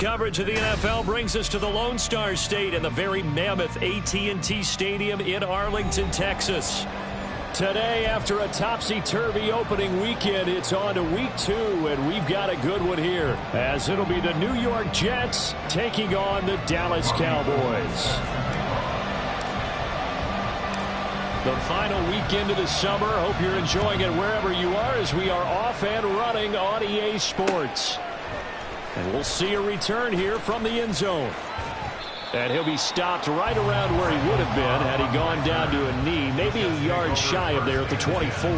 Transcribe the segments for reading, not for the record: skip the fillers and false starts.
coverage of the NFL brings us to the Lone Star State and the very mammoth AT&T Stadium in Arlington, Texas. Today, after a topsy-turvy opening weekend, it's on to week 2, and we've got a good one here, as it'll be the New York Jets taking on the Dallas Cowboys. The final weekend of the summer. Hope you're enjoying it wherever you are, as we are off and running on EA Sports. And we'll see a return here from the end zone. And he'll be stopped right around where he would have been had he gone down to a knee, maybe a yard shy of there at the 24.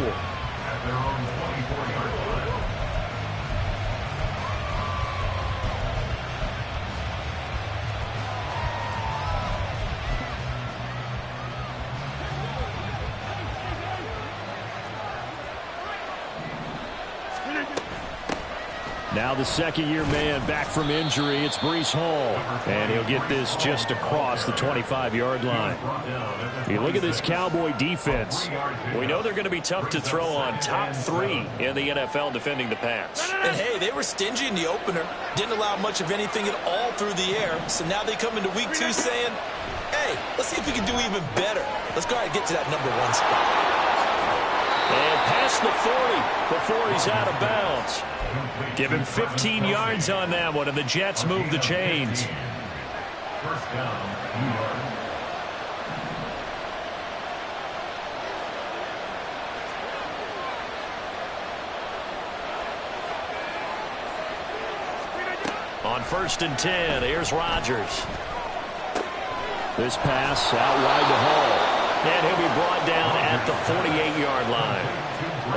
Now the second-year man back from injury. It's Breece Hall. And he'll get this just across the 25-yard line. You look at this Cowboy defense. We know they're going to be tough to throw on. Top 3 in the NFL defending the pass. And, hey, they were stingy in the opener. Didn't allow much of anything at all through the air. So now they come into week 2 saying, hey, let's see if we can do even better. Let's go ahead and get to that number 1 spot. And past the 40 before he's out of bounds. Give him 15 yards on that one, and the Jets move the chains. First down, New York. On 1st and 10, here's Rodgers. This pass out wide to Hall. And he'll be brought down at the 48-yard line.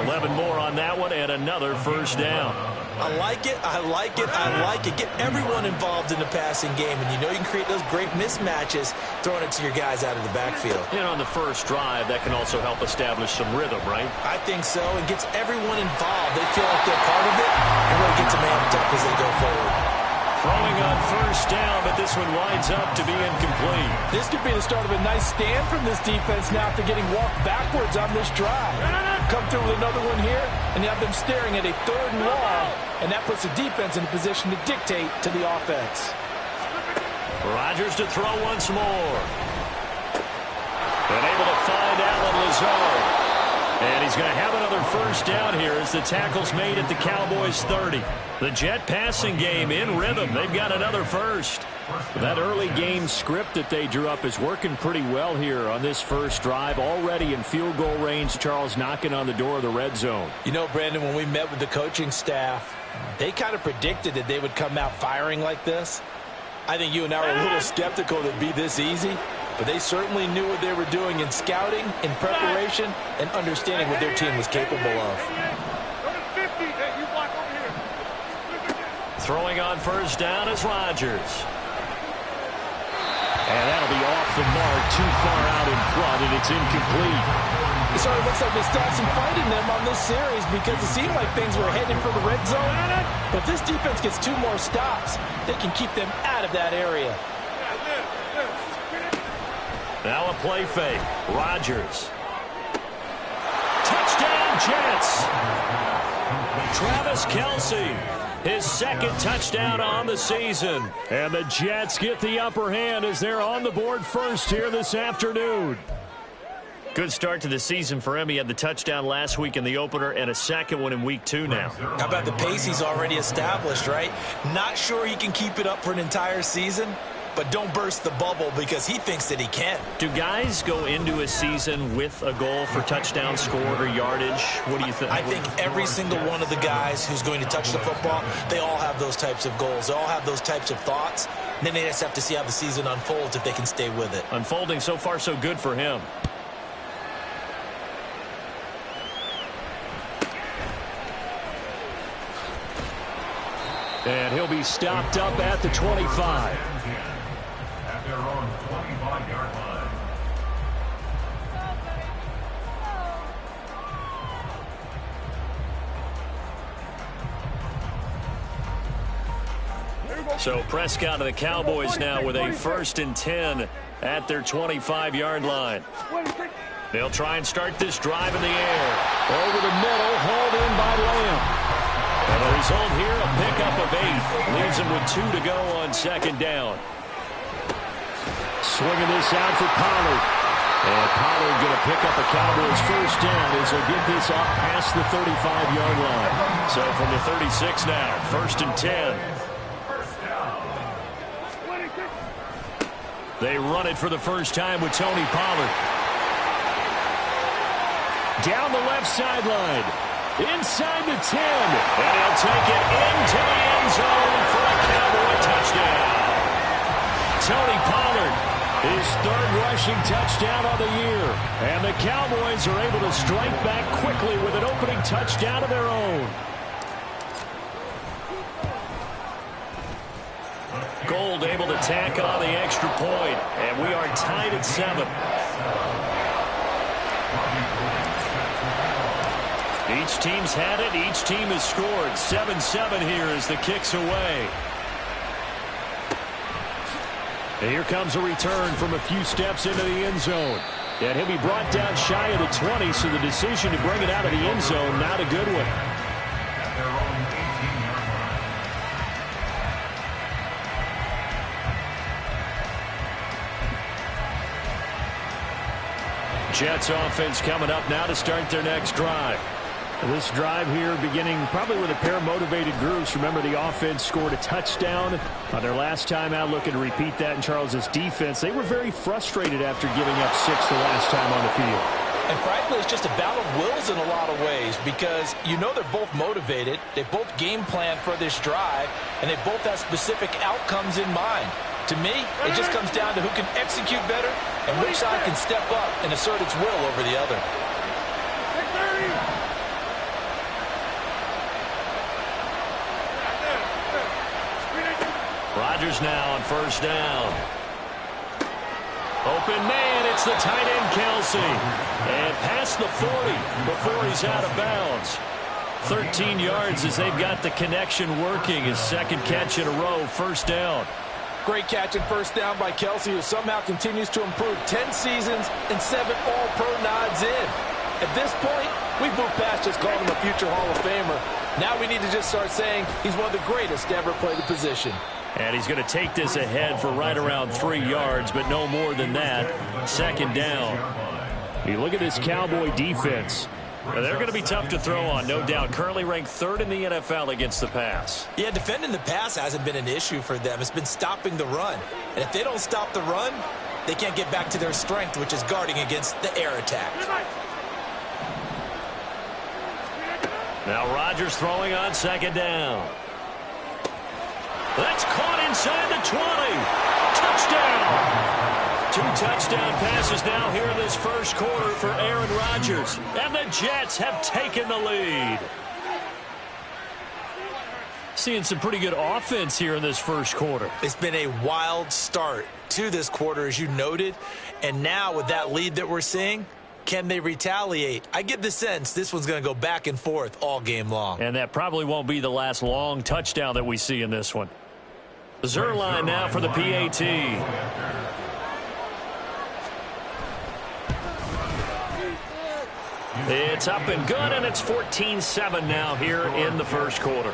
11 more on that one and another first down. I like it, I like it, I like it. Get everyone involved in the passing game, and you know you can create those great mismatches throwing it to your guys out of the backfield. And on the first drive, that can also help establish some rhythm, right? I think so. It gets everyone involved. They feel like they're part of it, and really gets them amped up as they go forward. Throwing on first down, but this one winds up to be incomplete. This could be the start of a nice stand from this defense now after getting walked backwards on this drive. Come through with another one here, and you have them staring at a 3rd and long, and that puts the defense in a position to dictate to the offense. Rodgers to throw once more. And able to find Allen Lazard. And he's going to have another first down here as the tackle's made at the Cowboys' 30. The Jet passing game in rhythm. They've got another first. That early game script that they drew up is working pretty well here on this first drive. Already in field goal range, Charles, knocking on the door of the red zone. You know, Brandon, when we met with the coaching staff, they kind of predicted that they would come out firing like this. I think you and I were a little skeptical that it'd be this easy. But they certainly knew what they were doing in scouting, in preparation, and understanding what their team was capable of. Throwing on first down is Rodgers. And that'll be off the mark, too far out in front, and it's incomplete. It sort of looks like they stopped some fight in them on this series because it seemed like things were heading for the red zone. But this defense gets 2 more stops. They can keep them out of that area. Now a play fake. Rodgers. Touchdown, Jets. Travis Kelce, his 2nd touchdown on the season. And the Jets get the upper hand as they're on the board first here this afternoon. Good start to the season for him. He had the touchdown last week in the opener and a 2nd one in week 2 now. How about the pace he's already established, right? Not sure he can keep it up for an entire season, but don't burst the bubble because he thinks that he can. Do guys go into a season with a goal for touchdown scored or yardage? What do you think? I think every single one of the guys who's going to touch the football, they all have those types of goals. They all have those types of thoughts. And then they just have to see how the season unfolds if they can stay with it. Unfolding so far so good for him. And he'll be stopped up at the 25. At their own 25-yard line. So Prescott and the Cowboys now with a 1st and 10 at their 25-yard line. They'll try and start this drive in the air. Over the middle, hauled in by Lamb. And the result here, a pickup of 8. Leaves him with 2 to go on second down. Swinging this out for Pollard. And Pollard going to pick up a Cowboys first down as he'll get this up past the 35-yard line. So from the 36 now, 1st and 10. They run it for the first time with Tony Pollard. Down the left sideline. Inside the 10. And he'll take it into the end zone for a Cowboy touchdown. Tony Pollard, his 3rd rushing touchdown of the year. And the Cowboys are able to strike back quickly with an opening touchdown of their own. Gold able to tack on the extra point, and we are tied at 7. Each team's had it. Each team has scored. 7-7 here as the kick's away. And here comes a return from a few steps into the end zone. And he'll be brought down shy of the 20, so the decision to bring it out of the end zone, not a good one. Jets offense coming up now to start their next drive. This drive here beginning probably with a pair of motivated groups. Remember, the offense scored a touchdown on their last time out, looking to repeat that in Charles's defense. They were very frustrated after giving up 6 the last time on the field. And frankly, it's just a battle of wills in a lot of ways because you know they're both motivated. They both game plan for this drive, and they both have specific outcomes in mind. To me, it just comes down to who can execute better and which side can step up and assert its will over the other. Rodgers now on first down. Open man, it's the tight end Kelsey. And past the 40 before he's out of bounds. 13 yards as they've got the connection working. His 2nd catch in a row, first down. Great catch and first down by Kelsey, who somehow continues to improve. 10 seasons and 7 All-Pro nods in. At this point, we've moved past just calling him a future Hall of Famer. Now we need to just start saying he's one of the greatest to ever play the position. And he's going to take this ahead for right around 3 yards, but no more than that. 2nd down. You look at this Cowboy defense. They're going to be tough to throw on, no doubt. Currently ranked 3rd in the NFL against the pass. Yeah, defending the pass hasn't been an issue for them. It's been stopping the run. And if they don't stop the run, they can't get back to their strength, which is guarding against the air attack. Now Rodgers throwing on 2nd down. That's caught inside the 20. Touchdown! 2 touchdown passes now here in this first quarter for Aaron Rodgers. And the Jets have taken the lead. Seeing some pretty good offense here in this first quarter. It's been a wild start to this quarter, as you noted. And now with that lead that we're seeing, can they retaliate? I get the sense this one's going to go back and forth all game long. And that probably won't be the last long touchdown that we see in this one. Zerline now for the PAT. It's up and good, and it's 14-7 now here in the first quarter.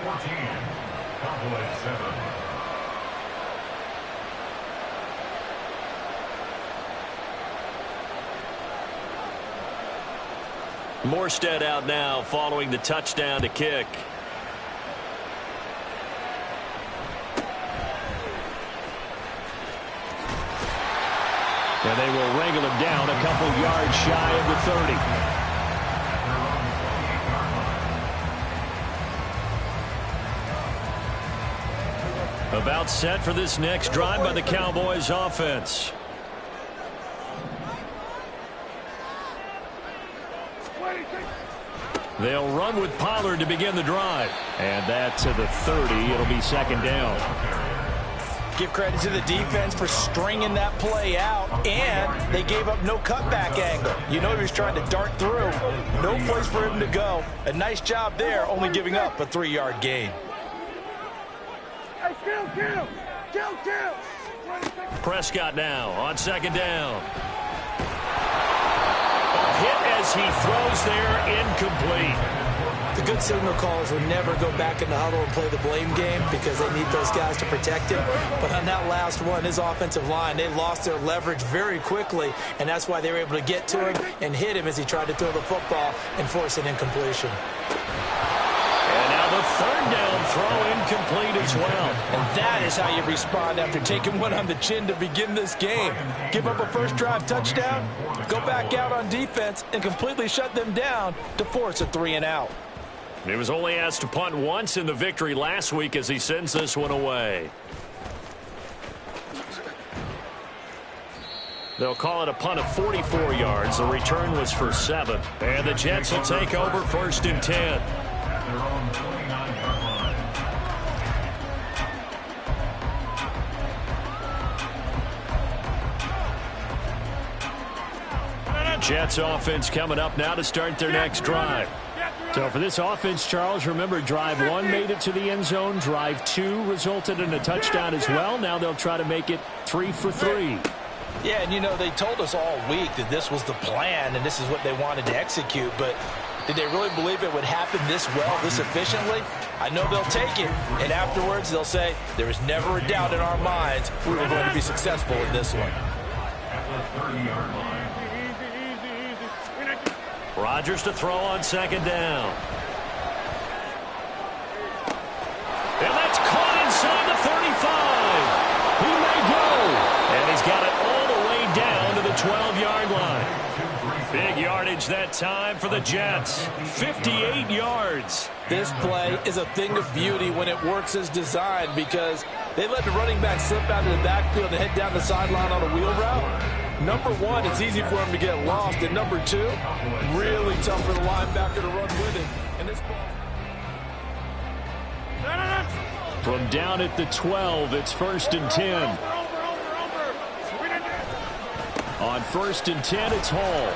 Morstead out now following the touchdown to kick. And they will wrangle him down a couple yards shy of the 30. About set for this next drive by the Cowboys offense. They'll run with Pollard to begin the drive. And that to the 30. It'll be 2nd down. Give credit to the defense for stringing that play out, and they gave up no cutback angle. You know he was trying to dart through. No place for him to go. A nice job there, only giving up a 3-yard gain. Prescott now on 2nd down. A hit as he throws there, incomplete. The the good signal callers would never go back in the huddle and play the blame game because they need those guys to protect him. But on that last one, his offensive line, they lost their leverage very quickly, and that's why they were able to get to him and hit him as he tried to throw the football and force an incompletion. And now the third down throw incomplete as well. And that is how you respond after taking one on the chin to begin this game. Give up a first drive touchdown, go back out on defense, and completely shut them down to force a 3-and-out. He was only asked to punt once in the victory last week as he sends this one away. They'll call it a punt of 44 yards. The return was for 7. And the Jets will take over 1st and 10. At their own 29-yard line. Jets offense coming up now to start their next drive. So for this offense, Charles, remember drive 1 made it to the end zone. Drive 2 resulted in a touchdown as well. Now they'll try to make it 3 for 3. Yeah, and you know, they told us all week that this was the plan and this is what they wanted to execute, but did they really believe it would happen this well, this efficiently? I know they'll take it, and afterwards they'll say, there was never a doubt in our minds we were going to be successful in this one. At the 30-yard line. Rodgers to throw on 2nd down. And that's caught inside the 35. He may go. And he's got it all the way down to the 12-yard line. Big yardage that time for the Jets. 58 yards. This play is a thing of beauty when it works as designed because they let the running back slip out of the backfield and head down the sideline on a wheel route. Number 1, it's easy for him to get lost. And number 2, really tough for the linebacker to run with him. And this ball... From down at the 12, it's 1st and 10. On 1st and 10, it's Hall.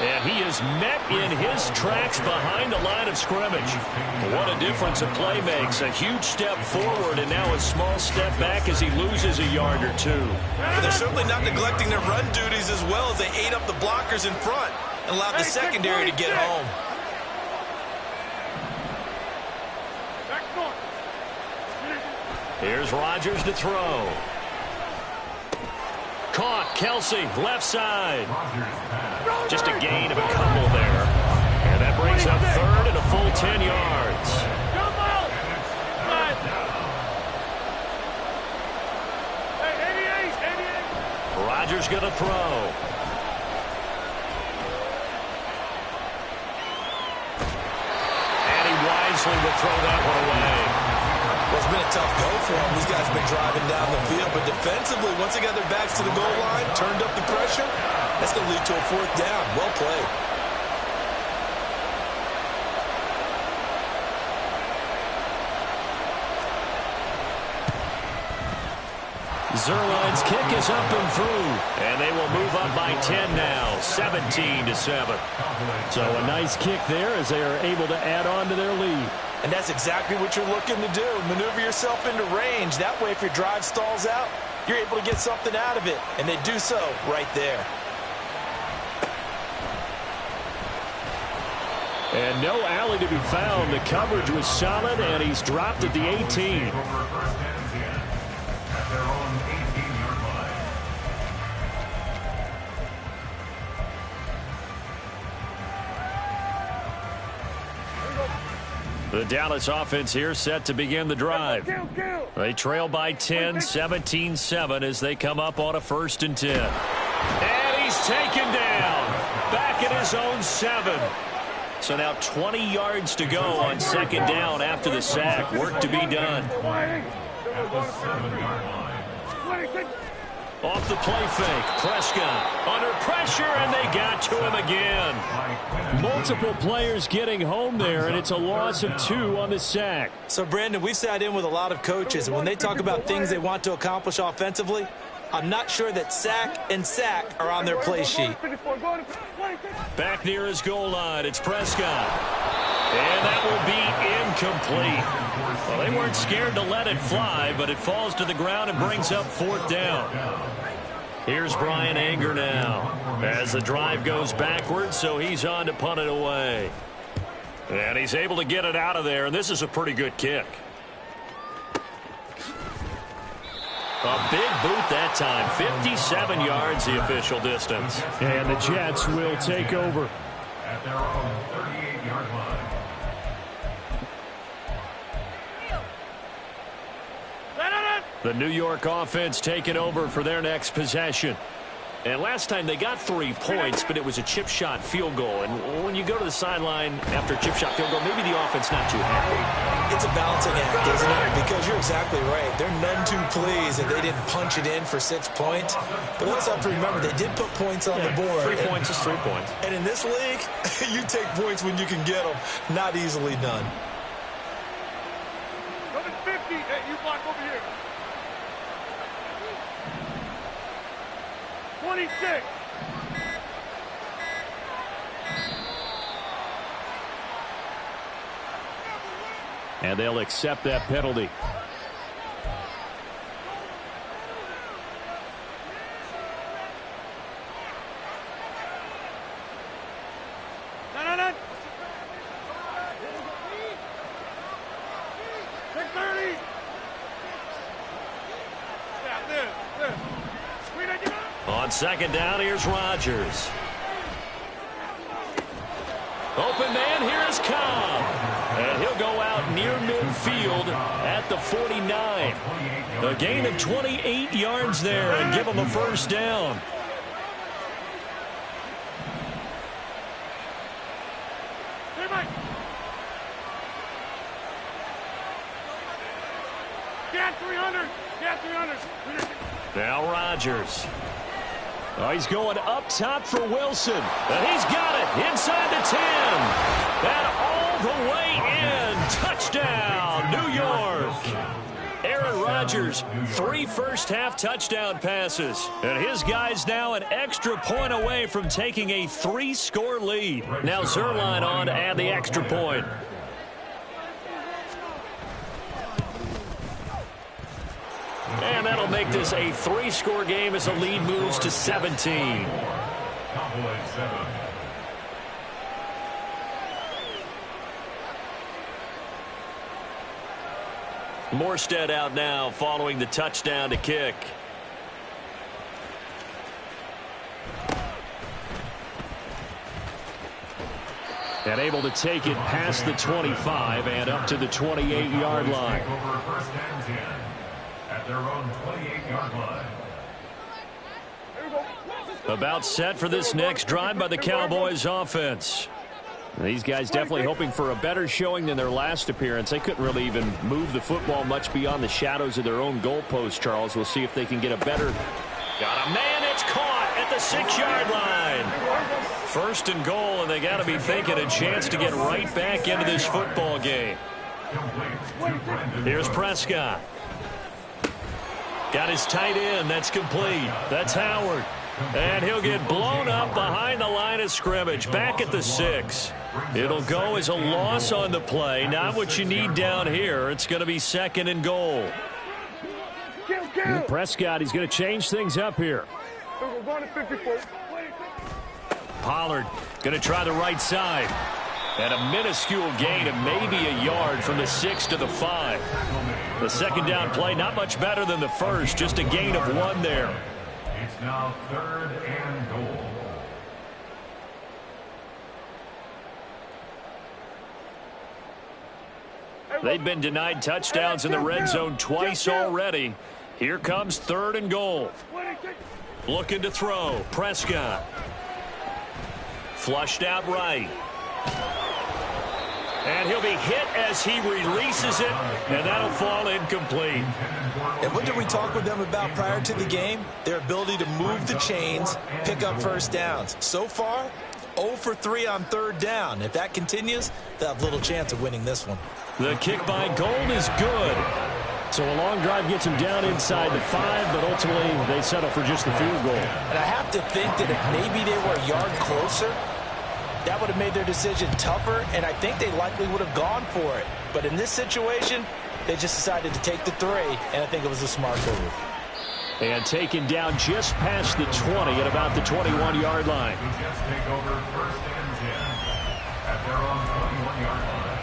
And he is met in his tracks behind the line of scrimmage. What a difference a play makes. A huge step forward and now a small step back as he loses a yard or 2. But they're certainly not neglecting their run duties as well as they ate up the blockers in front and allowed the secondary to get home. Here's Rodgers to throw. Caught. Kelsey, left side. Just a gain of a couple there. And that brings up 3rd and a full 10 yards. Rodgers going to throw. And he wisely will throw that one away. Well, it's been a tough go for them. These guys have been driving down the field, but defensively, once they got their backs to the goal line, turned up the pressure, that's going to lead to a 4th down. Well played. Zerline's kick is up and through, and they will move up by 10 now, 17-7. So a nice kick there as they are able to add on to their lead. And that's exactly what you're looking to do. Maneuver yourself into range. That way, if your drive stalls out, you're able to get something out of it. And they do so right there. And no alley to be found. The coverage was solid, and he's dropped at the 18. Over 1st and 10. At their own 18-yard line. The Dallas offense here set to begin the drive. They trail by 10, 17-7 as they come up on a 1st and 10. And he's taken down. Back at his own 7. So now 20 yards to go on 2nd down after the sack. Work to be done. At the 7-yard line. Off the play fake. Prescott under pressure, and they got to him again. Multiple players getting home there, and it's a loss of 2 on the sack. So, Brandon, we've sat in with a lot of coaches, and when they talk about things they want to accomplish offensively, I'm not sure that sack and sack are on their play sheet. Back near his goal line, it's Prescott. And that will be incomplete. Well, they weren't scared to let it fly, but it falls to the ground and brings up 4th down. Here's Brian Anger now as the drive goes backwards, so he's on to punt it away. And he's able to get it out of there, and this is a pretty good kick. A big boot that time. 57 yards the official distance. And the Jets will take over. At their own 38-yard line. The New York offense taking over for their next possession. And last time they got 3 points, but it was a chip shot field goal. And when you go to the sideline after a chip shot field goal, maybe the offense not too happy. It's a balancing act, isn't it? Because you're exactly right. They're none too pleased that they didn't punch it in for 6 points. But let's have to remember, they did put points on the board. 3 points is 3 points. And in this league, you take points when you can get them. Not easily done. Number 50, hey, you block over here. 26. And they'll accept that penalty. No. 630. Yeah, this. On second down, here's Rodgers. Open man, here's Cobb. And he'll go out near midfield at the 49. A gain of 28 yards there and give him a first down. Hey, Mike. Get 300. Get 300. Now Rodgers. Oh, he's going up top for Wilson. And he's got it inside the 10. And all the way in. Touchdown, New York. Aaron Rodgers, 3 first-half touchdown passes. And his guys now an extra point away from taking a 3-score lead. Now Zerline on to add the extra point. And that'll make this a 3-score game as the lead moves to 17. Cowboys 7. Morstead out now following the touchdown to kick. And able to take it past the 25 and up to the 28-yard line. Take over first and 10 at their own 28-yard line. About set for this next drive by the Cowboys offense. These guys definitely hoping for a better showing than their last appearance. They couldn't really even move the football much beyond the shadows of their own goalpost, Charles. We'll see if they can get a better... Got a man, it's caught at the 6-yard line. First and goal, and they got to be thinking a chance to get right back into this football game. Here's Prescott. Got his tight end. That's complete. That's Howard. And he'll get blown up behind the line of scrimmage, back at the 6. It'll go as a loss on the play. Not what you need down here. It's going to be second and goal. And Prescott, he's going to change things up here. Pollard going to try the right side. And a minuscule gain of maybe a yard from the 6 to the 5. The second down play, not much better than the first, just a gain of 1 there. It's now third and goal. They've been denied touchdowns in the red zone twice already. Here comes third and goal. Looking to throw. Prescott. Flushed out right. And he'll be hit as he releases it, and that'll fall incomplete. And what did we talk with them about prior to the game? Their ability to move the chains, pick up first downs. So far, 0 for 3 on third down. If that continues, they'll have little chance of winning this one. The kick by Gold is good. So a long drive gets them down inside the 5, but ultimately they settle for just the field goal. And I have to think that if maybe they were a yard closer, that would have made their decision tougher, and I think they likely would have gone for it. But in this situation, they just decided to take the 3, and I think it was a smart move. And taken down just past the 20 at about the 21-yard line. The Jets take over first and 10 at at their own 21-yard line.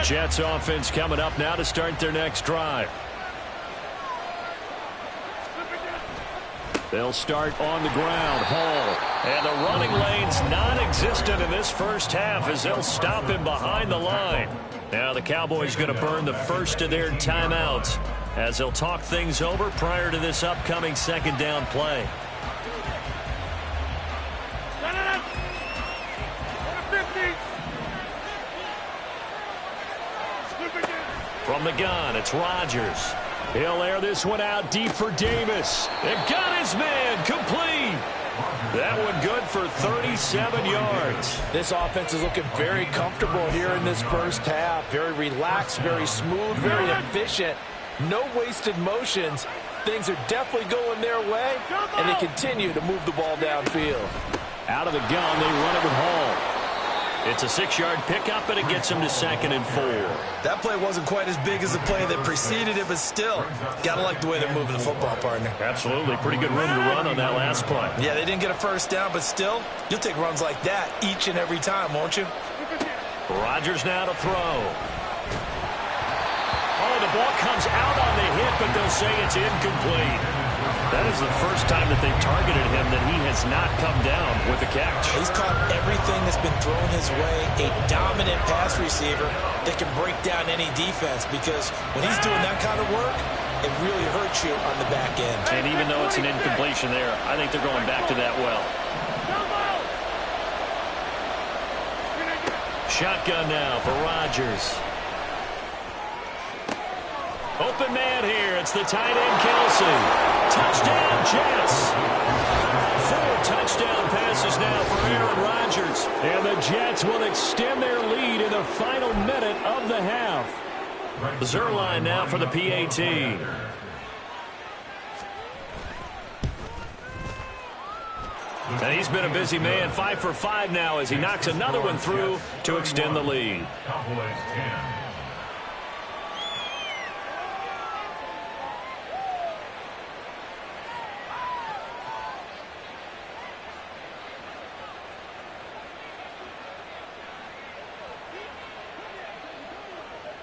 Jets offense coming up now to start their next drive. They'll start on the ground. Hall. And the running lane's non-existent in this first half as they'll stop him behind the line. Now the Cowboys going to burn the first of their timeouts as they'll talk things over prior to this upcoming second down play. From the gun, it's Rodgers. He'll air this one out deep for Davis. And got his man complete. That one good for 37 yards. This offense is looking very comfortable here in this first half. Very relaxed, very smooth, very efficient. No wasted motions. Things are definitely going their way, and they continue to move the ball downfield. Out of the gun, they run it with Hall. It's a 6-yard pickup, and it gets him to 2nd and 4. That play wasn't quite as big as the play that preceded it, but still, got to like the way they're moving the football, partner. Absolutely. Pretty good room to run on that last play. Yeah, they didn't get a first down, but still, you'll take runs like that each and every time, won't you? Rodgers now to throw. Oh, the ball comes out on the hit, but they'll say it's incomplete. That is the first time that they've targeted him that he has not come down with a catch. He's caught everything that's been thrown his way. A dominant pass receiver that can break down any defense, because when he's doing that kind of work, it really hurts you on the back end. And even though it's an incompletion there, I think they're going back to that well. Shotgun now for Rodgers. Open man here. It's the tight end, Kelsey. Touchdown, Jets. 4 touchdown passes now for Aaron Rodgers. And the Jets will extend their lead in the final minute of the half. Zerline now for the PAT. And he's been a busy man. 5 for 5 now as he knocks another one through to extend the lead. Cowboys 10.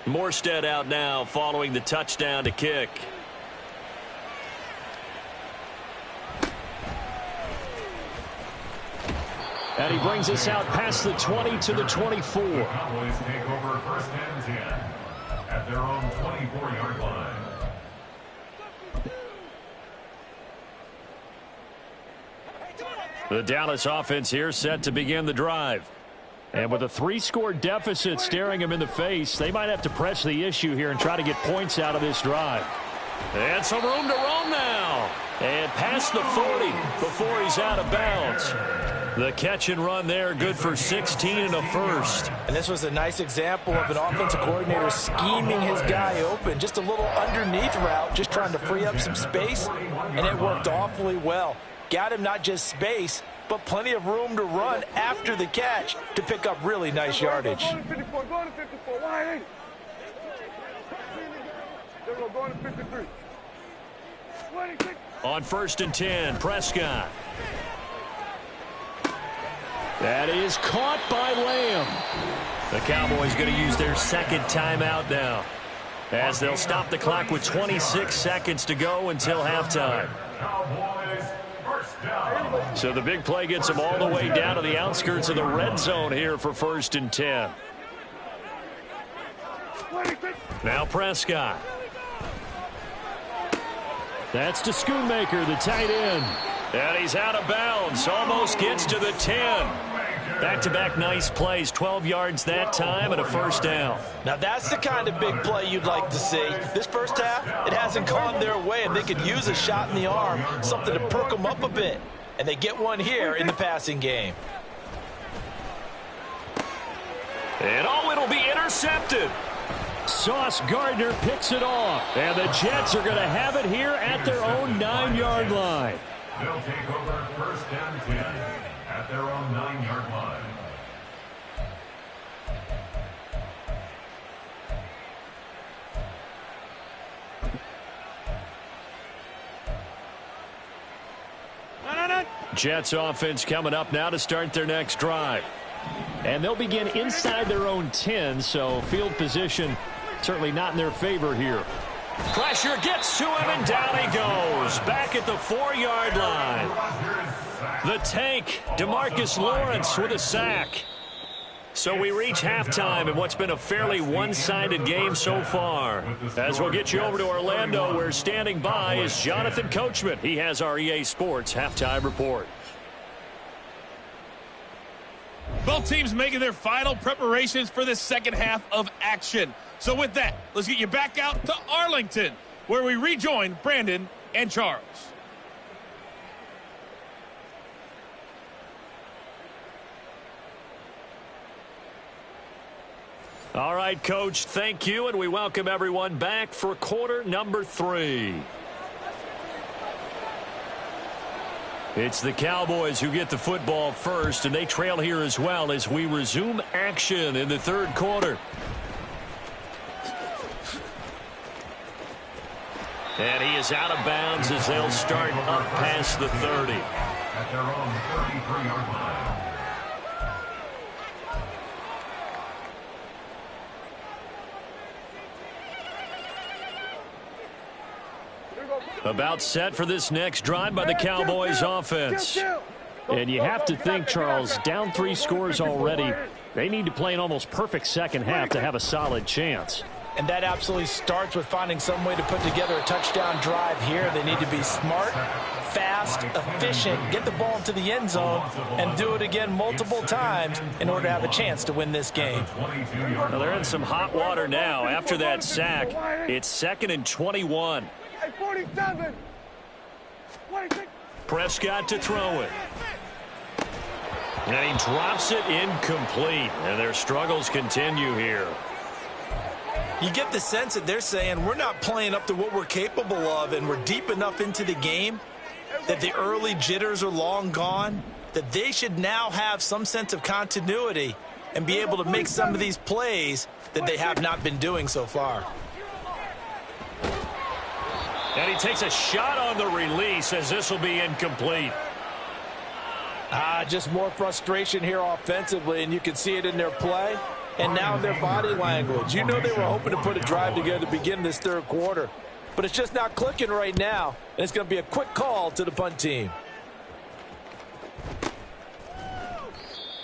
Morstead out now following the touchdown to kick. And he brings us out past the 20 to the 24. The Cowboys take over 1st and 10 at their own 24-yard line. The Dallas offense here set to begin the drive. And with a 3-score deficit staring him in the face, they might have to press the issue here and try to get points out of this drive. And some room to roam now. And past the 40 before he's out of bounds. The catch and run there, good for 16 and a first. And this was a nice example of an offensive coordinator scheming his guy open. Just a little underneath route, just trying to free up some space, and it worked awfully well. Got him not just space, but plenty of room to run after the catch to pick up really nice yardage. Going to 54, going to 54. Why ain't it? There we go, going to 53. 26. On 1st and 10, Prescott. That is caught by Lamb. The Cowboys going to use their 2nd timeout now, as they'll stop the clock with 26 seconds to go until halftime. Cowboys first down. So the big play gets them all the way down to the outskirts of the red zone here for 1st and 10. Now Prescott. That's to Schoonmaker, the tight end. And he's out of bounds. Almost gets to the 10. Back-to-back nice plays. 12 yards that time and a first down. Now that's the kind of big play you'd like to see. This first half, it hasn't gone their way, and they could use a shot in the arm, something to perk them up a bit. And they get one here in the passing game. And oh, it'll be intercepted. Sauce Gardner picks it off. And the Jets are going to have it here at their own 9-yard line. They'll take over 1st and 10 at their own 9-yard line. Jets offense coming up now to start their next drive. And they'll begin inside their own 10, so field position certainly not in their favor here. Pressure gets to him, and down he goes. Back at the 4-yard line. The tank, DeMarcus Lawrence with a sack. So we reach halftime in what's been a fairly one-sided game so far. As we'll get you over to Orlando, where standing by is Jonathan Coachman. He has our EA Sports halftime report. Both teams making their final preparations for the second half of action. So with that, let's get you back out to Arlington, where we rejoin Brandon and Charles. All right, Coach, thank you, and we welcome everyone back for quarter number 3. It's the Cowboys who get the football first, and they trail here as well as we resume action in the third quarter. And he is out of bounds as they'll start up past the 30. At their own 33-yard line. About set for this next drive by the Cowboys offense. And you have to think, Charles, down 3 scores already. They need to play an almost perfect second half to have a solid chance. And that absolutely starts with finding some way to put together a touchdown drive here. They need to be smart, fast, efficient, get the ball into the end zone, and do it again multiple times in order to have a chance to win this game. Well, they're in some hot water now. After that sack, it's 2nd and 21. 47. Prescott to throw it. And he drops it incomplete. And their struggles continue here. You get the sense that they're saying we're not playing up to what we're capable of, and we're deep enough into the game that the early jitters are long gone, that they should now have some sense of continuity and be able to make some of these plays that they have not been doing so far. And he takes a shot on the release as this will be incomplete. Just more frustration here offensively, and you can see it in their play and now in their body language. You know they were hoping to put a drive together to begin this third quarter, but it's just not clicking right now, and it's going to be a quick call to the punt team.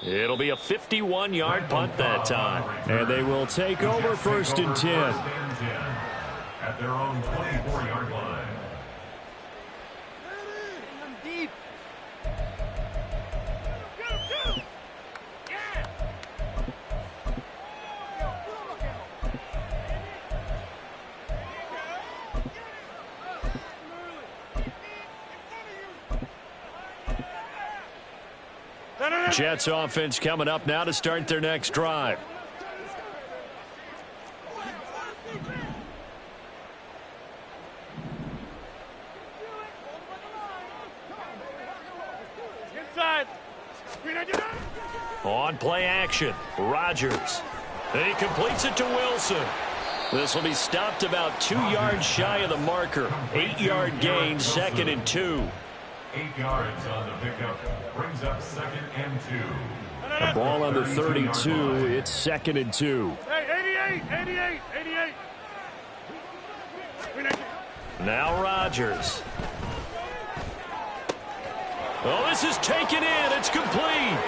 It'll be a 51-yard punt that time. And they will take over 1st and 10. At their own 24-yard line. Deep. Jets offense coming up now to start their next drive. Inside. On play action, Rodgers. And he completes it to Wilson. This will be stopped about 2 yards shy of the marker. 8-yard gain, 2nd and 2. 8 yards on the pickup. Brings up 2nd and 2. The ball on the 32. It's 2nd and 2. Hey, 88. Now Rodgers. Oh, this is taken in. It's complete.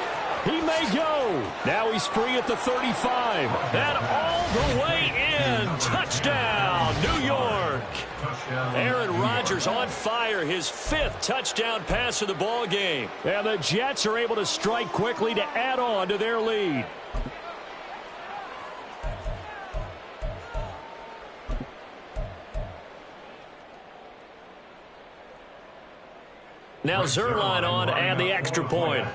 He may go. Now he's free at the 35. And all the way in. Touchdown, New York. Aaron Rodgers on fire. His 5th touchdown pass of the ball game. And the Jets are able to strike quickly to add on to their lead. Now Zerline on and the extra point.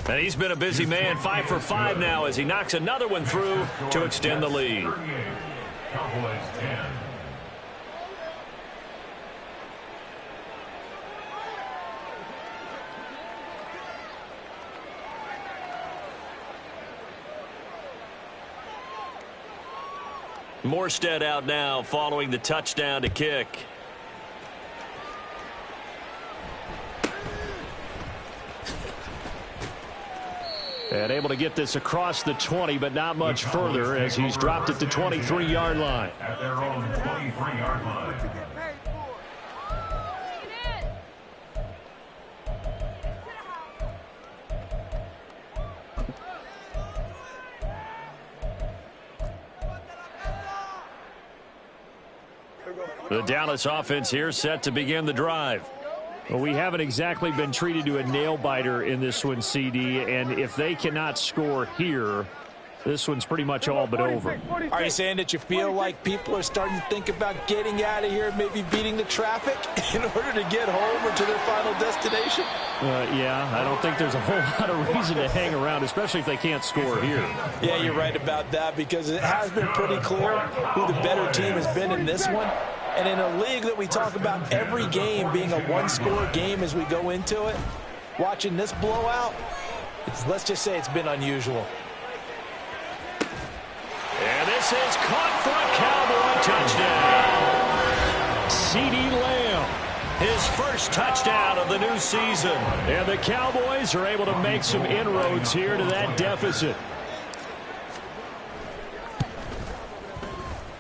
And he's been a busy man, 5 for 5 now as he knocks another one through to extend the lead. Cowboys 10. Morstead out now following the touchdown to kick. And able to get this across the 20, but not much further as he's dropped at the 23-yard line. At their own 23-yard line. The Dallas offense here set to begin the drive. Well, we haven't exactly been treated to a nail-biter in this one, CD, and if they cannot score here, this one's pretty much all but over. Are you saying that you feel like people are starting to think about getting out of here, maybe beating the traffic in order to get home or to their final destination? Yeah, I don't think there's a whole lot of reason to hang around, especially if they can't score here. Yeah, you're right about that because it has been pretty clear who the better team has been in this one. And in a league that we talk about every game being a one-score game as we go into it, watching this blowout, let's just say it's been unusual. And this is caught for a Cowboy touchdown. CeeDee Lamb, his first touchdown of the new season. And the Cowboys are able to make some inroads here to that deficit.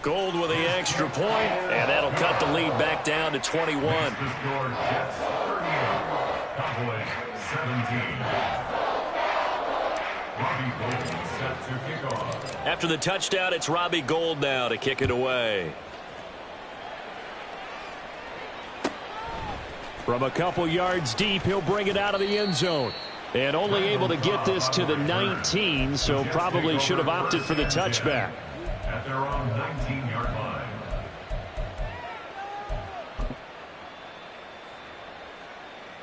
Gold with the extra point, and that'll cut the lead back down to 21. Cowboys 17. Robbie Gold set to kick off. After the touchdown, it's Robbie Gold now to kick it away. From a couple yards deep, he'll bring it out of the end zone. And only able to get this to the 19, so probably should have opted for the touchback. At their own 19-yard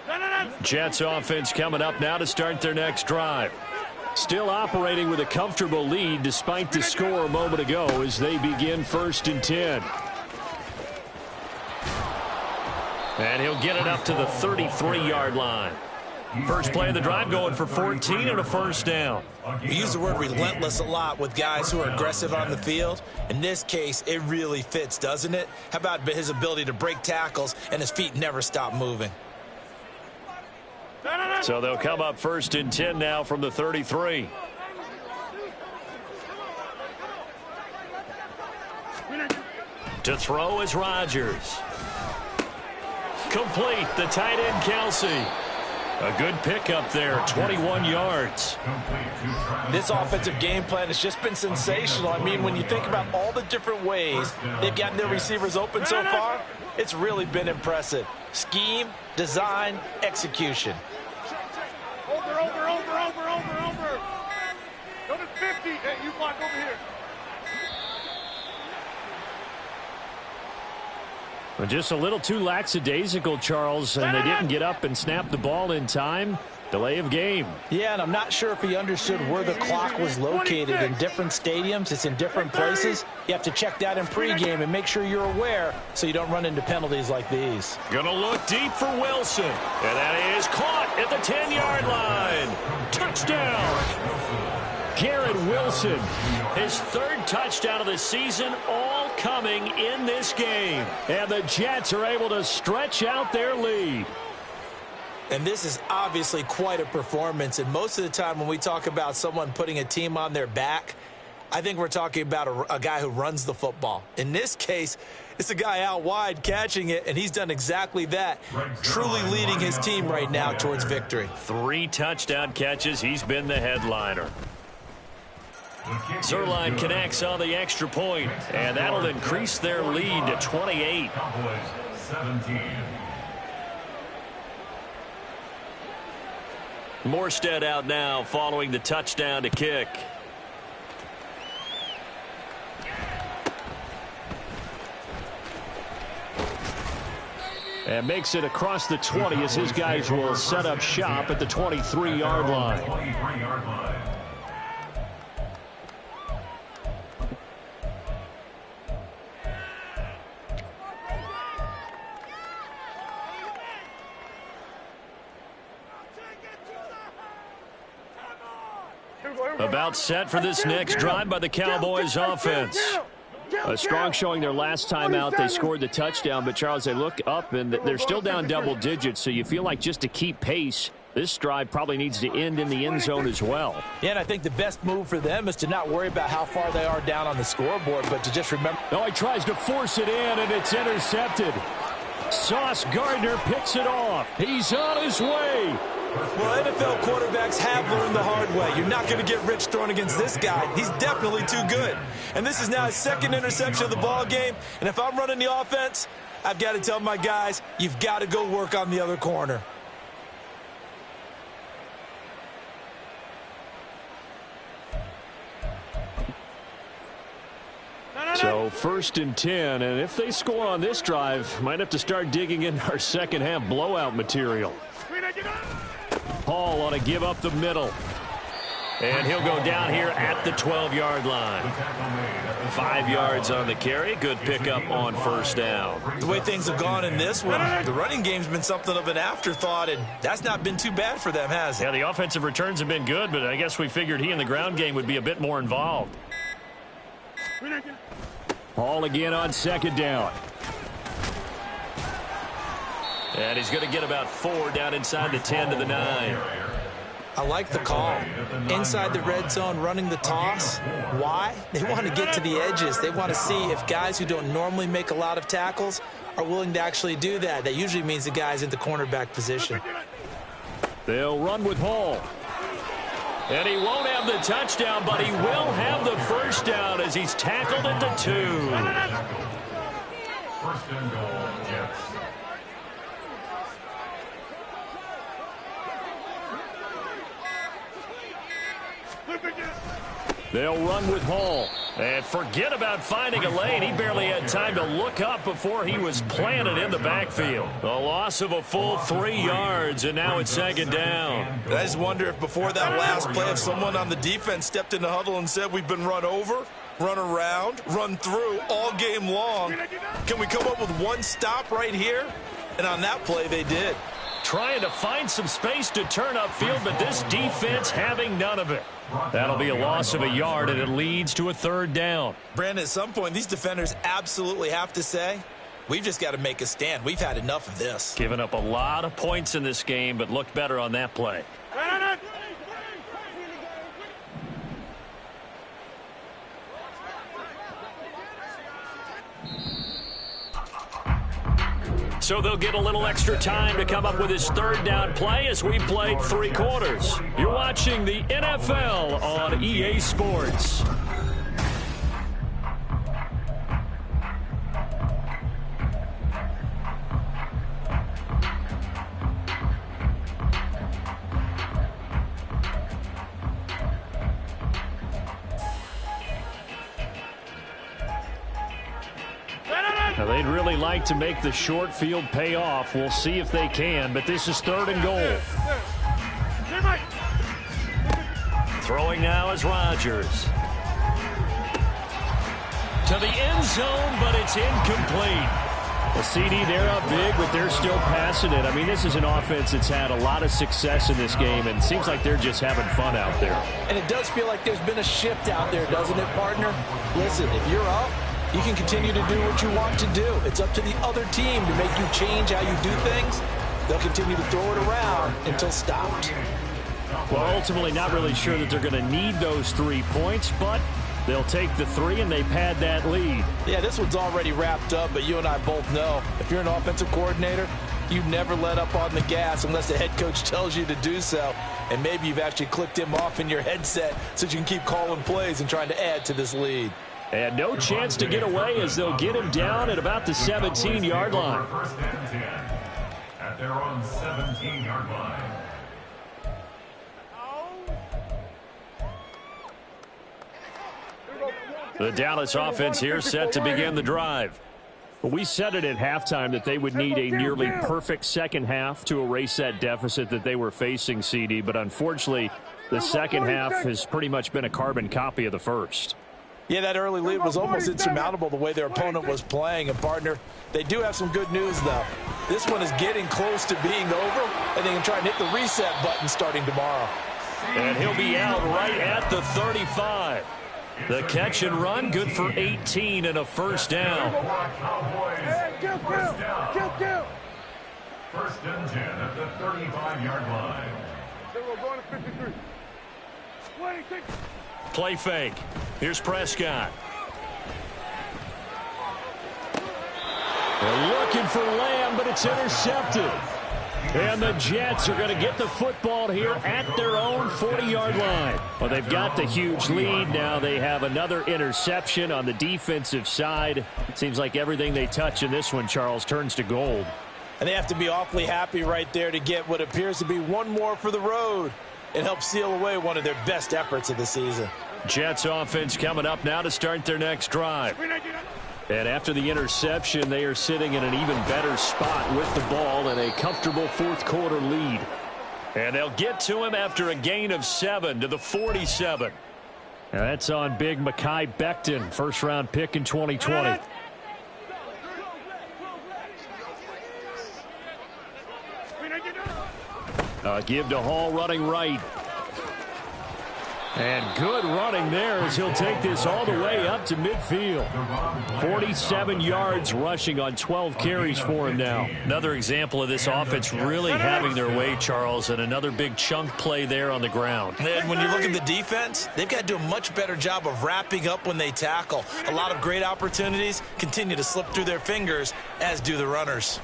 line. Jets offense coming up now to start their next drive. Still operating with a comfortable lead despite the score a moment ago as they begin 1st and 10. And he'll get it up to the 33-yard line. First play of the drive going for 14 and a first down. We use the word relentless a lot with guys who are aggressive on the field. In this case, it really fits, doesn't it? How about his ability to break tackles and his feet never stop moving? So they'll come up 1st and 10 now from the 33. To throw is Rodgers. Complete, the tight end Kelsey. A good pickup there, 21 yards. This offensive game plan has just been sensational. I mean, when you think about all the different ways they've gotten their receivers open so far, it's really been impressive. Scheme, design, execution. Over. Go to 50. Hey, you block over here. Well, just a little too lackadaisical, Charles, and they didn't get up and snap the ball in time. Delay of game. Yeah, and I'm not sure if he understood where the clock was located. In different stadiums, it's in different places. You have to check that in pregame and make sure you're aware so you don't run into penalties like these. Gonna look deep for Wilson. And that is caught at the 10-yard line. Touchdown. Garrett Wilson. His 3rd touchdown of the season, all coming in this game. And the Jets are able to stretch out their lead. And this is obviously quite a performance. And most of the time when we talk about someone putting a team on their back, I think we're talking about a guy who runs the football. In this case, it's a guy out wide catching it, and he's done exactly that, truly leading his team right now towards victory. 3 touchdown catches. He's been the headliner. Zerline connects on the extra point, and that'll increase their lead to 28. Cowboys 17. Morstead out now following the touchdown to kick. And makes it across the 20 as his guys will set up shop at the 23-yard line. 23-yard line. About set for this next drive by the Cowboys offense. A strong showing their last time out. They scored the touchdown, but, Charles, they look up, and they're still down double digits, so you feel like just to keep pace, this drive probably needs to end in the end zone as well. Yeah, and I think the best move for them is to not worry about how far they are down on the scoreboard, but to just remember. Oh, he tries to force it in, and it's intercepted. Sauce Gardner picks it off. He's on his way. Well, NFL quarterbacks have learned the hard way. You're not going to get rich throwing against this guy. He's definitely too good. And this is now his second interception of the ball game. And if I'm running the offense, I've got to tell my guys, you've got to go work on the other corner. So 1st and 10, and if they score on this drive, might have to start digging in our second half blowout material. Hall ought to give up the middle. And he'll go down here at the 12-yard line. 5 yards on the carry. Good pickup on 1st down. The way things have gone in this one, the running game's been something of an afterthought, and that's not been too bad for them, has it? Yeah, the offensive returns have been good, but I guess we figured he in the ground game would be a bit more involved. Hall again on 2nd down. And he's going to get about 4 down inside the 10 to the 9. I like the call. Inside the red zone, running the toss. Why? They want to get to the edges. They want to see if guys who don't normally make a lot of tackles are willing to actually do that. That usually means the guy's in the cornerback position. They'll run with Hall. And he won't have the touchdown, but he will have the 1st down as he's tackled at the 2. 1st and goal, Jets. They'll run with Hall. And forget about finding a lane. He barely had time to look up before he was planted in the backfield. A loss of a full 3 yards, and now it's 2nd down. I just wonder if before that last play, if someone on the defense stepped in the huddle and said, we've been run over, run around, run through all game long. Can we come up with one stop right here? And on that play, they did. Trying to find some space to turn upfield, but this defense having none of it. That'll be a loss of a yard, and it leads to a 3rd down. Brandon, at some point, these defenders absolutely have to say, we've just got to make a stand. We've had enough of this. Giving up a lot of points in this game, but looked better on that play. So they'll get a little extra time to come up with his 3rd down play as we played 3 quarters. You're watching the NFL on EA Sports. Now, they'd really like to make the short field pay off. We'll see if they can, but this is 3rd and goal. Throwing now is Rodgers. To the end zone, but it's incomplete. Well, CD, they're up big, but they're still passing it. I mean, this is an offense that's had a lot of success in this game, and it seems like they're just having fun out there. And it does feel like there's been a shift out there, doesn't it, partner? Listen, if you're up, you can continue to do what you want to do. It's up to the other team to make you change how you do things. They'll continue to throw it around until stopped. Well, ultimately not really sure that they're going to need those 3 points, but they'll take the 3 and they pad that lead. Yeah, this one's already wrapped up, but you and I both know if you're an offensive coordinator, you never let up on the gas unless the head coach tells you to do so. And maybe you've actually clicked him off in your headset so you can keep calling plays and trying to add to this lead. And no chance to get away as they'll get him down at about the 17-yard line. 1st and 10 at their own 17-yard line. The Dallas offense here set to begin the drive. We said it at halftime that they would need a nearly perfect second half to erase that deficit that they were facing, CD. But unfortunately, the second half has pretty much been a carbon copy of the first. Yeah, that early lead was almost insurmountable the way their opponent was playing. And, partner, they do have some good news, though. This one is getting close to being over, and they can try and hit the reset button starting tomorrow. And he'll be out right at the 35. The catch and run, good for 18 and a first down. Kill. First and 10 at the 35-yard line. We're going to 53. 26. Play fake. Here's Prescott. They're looking for Lamb, but it's intercepted. And the Jets are going to get the football here at their own 40-yard line. Well, they've got the huge lead. Now they have another interception on the defensive side. It seems like everything they touch in this one, Charles, turns to gold. And they have to be awfully happy right there to get what appears to be one more for the road. It helps seal away one of their best efforts of the season. Jets offense coming up now to start their next drive. And after the interception, they are sitting in an even better spot with the ball and a comfortable fourth quarter lead. And they'll get to him after a gain of 7 to the 47. Now that's on big Mekhi Becton, first-round pick in 2020. Give to Hall running right. And good running there as he'll take this all the way up to midfield. 47 yards rushing on 12 carries for him now. Another example of this offense really having their way, Charles, and another big chunk play there on the ground. And when you look at the defense, they've got to do a much better job of wrapping up when they tackle. A lot of great opportunities continue to slip through their fingers, as do the runners.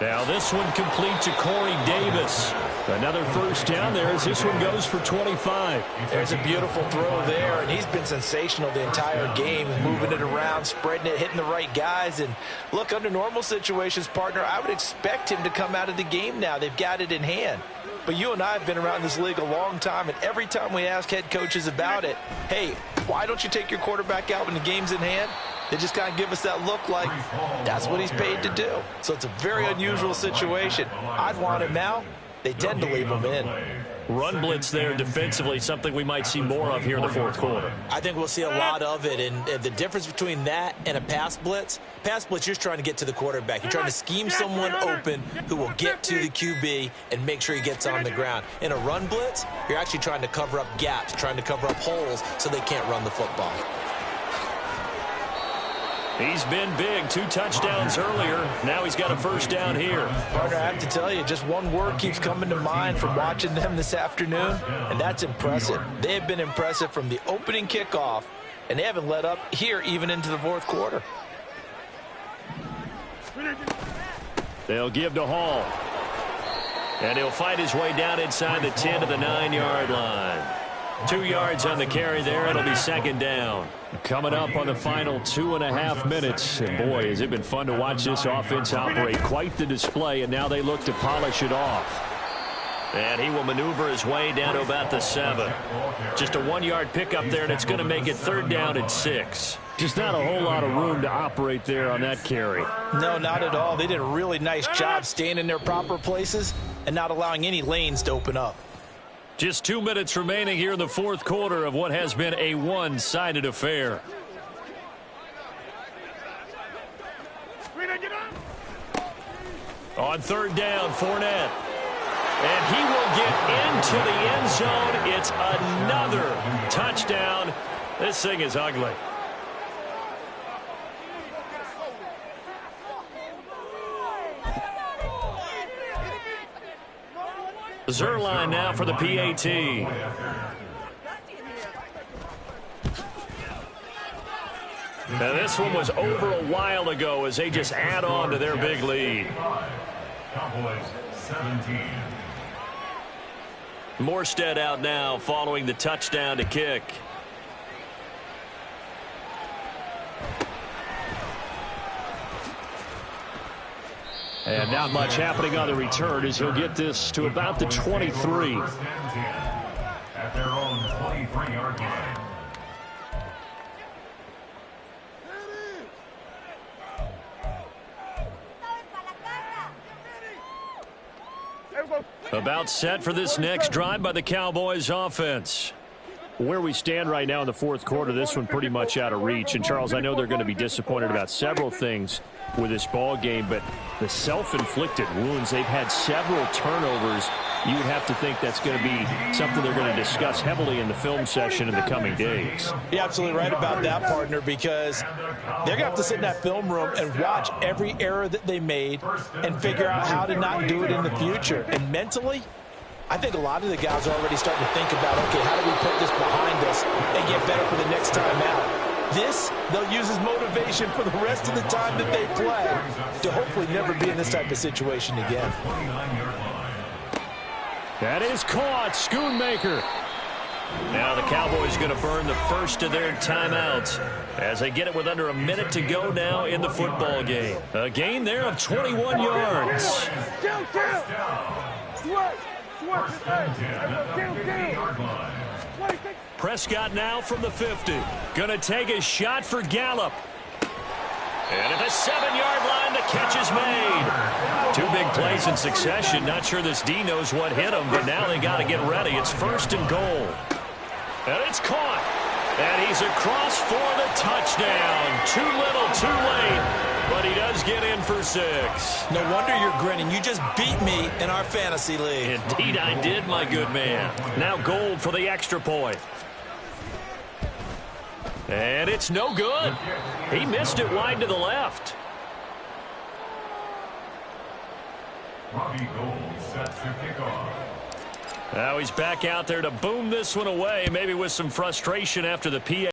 Now this one complete to Corey Davis. Another first down there as this one goes for 25. There's a beautiful throw there, and he's been sensational the entire game, moving it around, spreading it, hitting the right guys. And look, under normal situations, partner, I would expect him to come out of the game now. They've got it in hand. But you and I have been around this league a long time, and every time we ask head coaches about it, hey, why don't you take your quarterback out when the game's in hand? They just kind of give us that look like that's what he's paid to do. So it's a very unusual situation. I'd want him out. They tend to leave him in. Run blitz there defensively, something we might see more of here in the fourth quarter. I think we'll see a lot of it, and the difference between that and a pass blitz, you're trying to get to the quarterback. You're trying to scheme someone open who will get to the QB and make sure he gets on the ground. In a run blitz, you're actually trying to cover up gaps, trying to cover up holes so they can't run the football. He's been big, 2 touchdowns earlier. Now he's got a first down here. Partner, I have to tell you, just one word keeps coming to mind from watching them this afternoon, and that's impressive. They have been impressive from the opening kickoff, and they haven't let up here even into the fourth quarter. They'll give to Hall. And he'll fight his way down inside the 10 to the 9-yard line. 2 yards on the carry there. It'll be second down. Coming up on the final 2.5 minutes. And boy, has it been fun to watch this offense operate. Quite the display, and now they look to polish it off. And he will maneuver his way down to about the 7. Just a 1-yard pickup there, and it's going to make it third down and 6. Just not a whole lot of room to operate there on that carry. No, not at all. They did a really nice job staying in their proper places and not allowing any lanes to open up. Just 2 minutes remaining here in the fourth quarter of what has been a one-sided affair. On third down, Fournette. And he will get into the end zone. It's another touchdown. This thing is ugly. Zerline now for the PAT. Now this one was over a while ago as they just add on to their big lead. Cowboys 17. Morstead out now following the touchdown to kick. And not much happening on the return as he'll get this to about the 23. At their own 23-yard line. About set for this next drive by the Cowboys offense. Where we stand right now in the fourth quarter, this one pretty much out of reach. And, Charles, I know they're going to be disappointed about several things with this ball game, but the self-inflicted wounds, they've had several turnovers. You would have to think that's going to be something they're going to discuss heavily in the film session in the coming days. You're absolutely right about that, partner, because they're going to have to sit in that film room and watch every error that they made and figure out how to not do it in the future. And mentally, I think a lot of the guys are already starting to think about, okay, how do we put this behind us and get better for the next time out? This, they'll use as motivation for the rest of the time that they play to hopefully never be in this type of situation again. That is caught. Schoonmaker. Now the Cowboys going to burn the first of their timeouts as they get it with under a minute to go now in the football game. A gain there of 21 yards. Prescott now from the 50. Going to take a shot for Gallup. And at the 7-yard line, the catch is made. Two big plays in succession. Not sure this D knows what hit him, but now they got to get ready. It's 1st and goal. And it's caught. And he's across for the touchdown. Too little, too late. But he does get in for 6. No wonder you're grinning. You just beat me in our fantasy league. Indeed I did, my good man. Now Gold for the extra point. And it's no good. He missed it wide to the left. Robbie Gould set to kick off. Now he's back out there to boom this one away, maybe with some frustration after the PA.